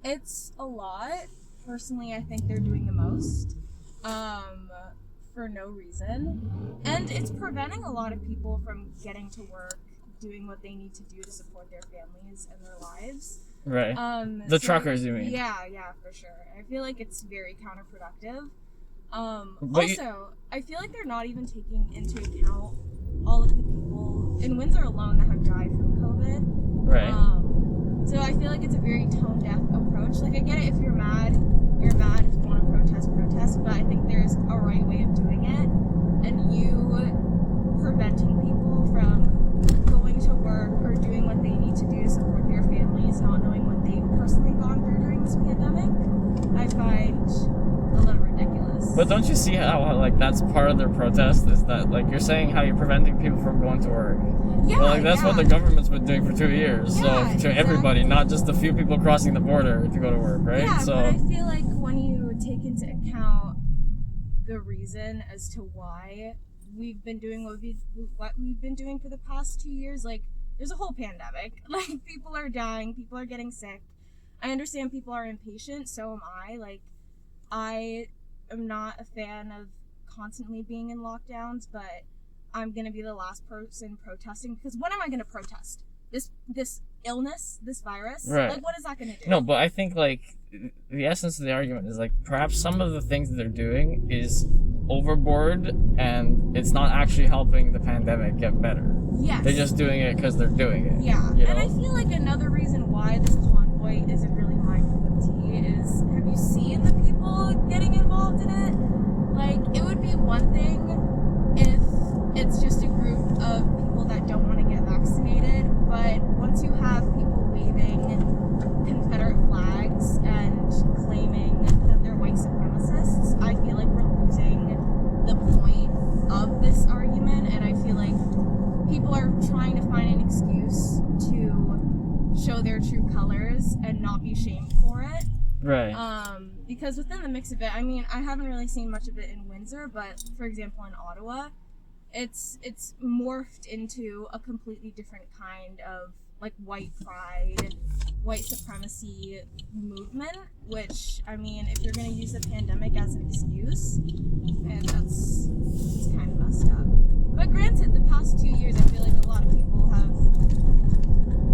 It's a lot. Personally, I think they're doing the most for no reason. And it's preventing a lot of people from getting to work, doing what they need to do to support their families and their lives. Right. The truckers, you mean? Yeah, for sure. I feel like it's very counterproductive. Also, I feel like they're not even taking into account all of the people in Windsor alone that have died from COVID. Right. So I feel like it's a very tone-deaf approach. Like, I get it, if you're mad, you're mad. If you want to protest, but I think there's a right way of doing it. And you preventing people from going to work or doing what they need to do to support their families, not knowing what they've personally gone through during this pandemic, I find a little ridiculous. But don't you see how like that's part of their protest? Is that like you're saying how you're preventing people from going to work? Yeah, well, like that's what the government's been doing for 2 years. Yeah, so to everybody, not just the few people crossing the border to go to work, right? Yeah, so but I feel like when you take into account the reason as to why we've been doing what we've been doing for the past 2 years, like there's a whole pandemic. Like people are dying, people are getting sick. I understand people are impatient, so am I. Like I am not a fan of constantly being in lockdowns, but I'm gonna be the last person protesting because when am I gonna protest? This illness, this virus? Right. Like what is that gonna do? No, but I think like the essence of the argument is like perhaps some of the things that they're doing is overboard and it's not actually helping the pandemic get better. Yes. They're just doing it because they're doing it. Yeah. You know? And I feel like another reason why this convoy isn't really my cup of tea is, have you seen the people getting involved in it? Like, it would be one thing if it's just a group of people that don't want to get vaccinated, but once you have people waving Confederate flags and claiming that they're white supremacists, I feel like we're losing the point of this argument, and I feel like people are trying to find an excuse to show their true colors and not be shamed for it. Right. Because within the mix of it, I mean, I haven't really seen much of it in Windsor, but for example in Ottawa, it's morphed into a completely different kind of like white pride, white supremacy movement, which, I mean, if you're going to use the pandemic as an excuse, and that's kind of messed up. But granted, the past 2 years, I feel like a lot of people have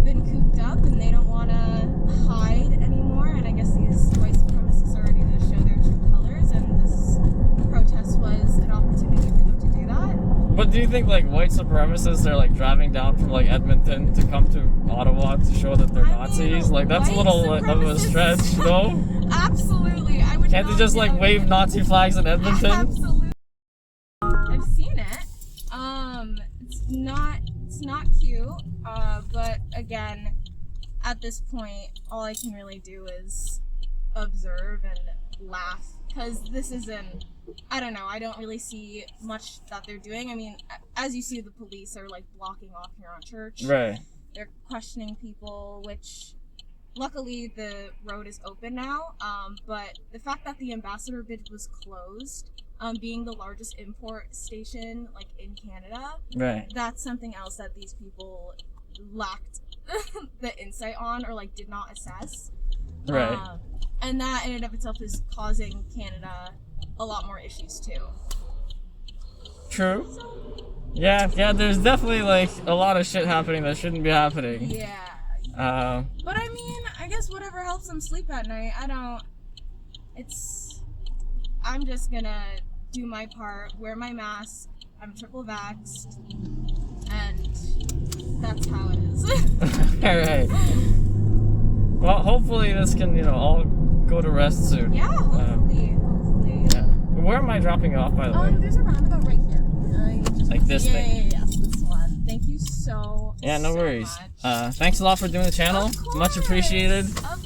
been cooped up and they don't want to hide anymore, and I guess these white supremacists are ready to show their true colors, and this protest was an opportunity for them to do that. But do you think like white supremacists are like driving down from like Edmonton to come to Ottawa to show that they're Nazis? Like that's a little of a stretch, no? Absolutely. I would. Can't they just like wave Nazi flags in Edmonton? Absolutely. I've seen it. It's not cute. But again, at this point, all I can really do is observe and laugh, because this isn't. I don't know, I don't really see much that they're doing. I mean, as you see, the police are like blocking off Huron Church. Right. They're questioning people, which luckily the road is open now. But the fact that the Ambassador Bridge was closed, being the largest import station like in Canada, right, that's something else that these people lacked the insight on or like did not assess. Right. And that in and of itself is causing Canada a lot more issues too. True. Yeah, there's definitely like a lot of shit happening that shouldn't be happening. Yeah. But I mean, I guess whatever helps them sleep at night. I'm just gonna do my part, wear my mask, I'm triple vaxxed, and that's how it is. Alright. Well, hopefully this can, all go to rest soon. Yeah, hopefully. Yeah. Where am I dropping off, by the way? There's a roundabout right here. Like this thing? Yeah, this one. Thank you so Yeah, no worries. much. Thanks a lot for doing the channel. Of course. Much appreciated. Of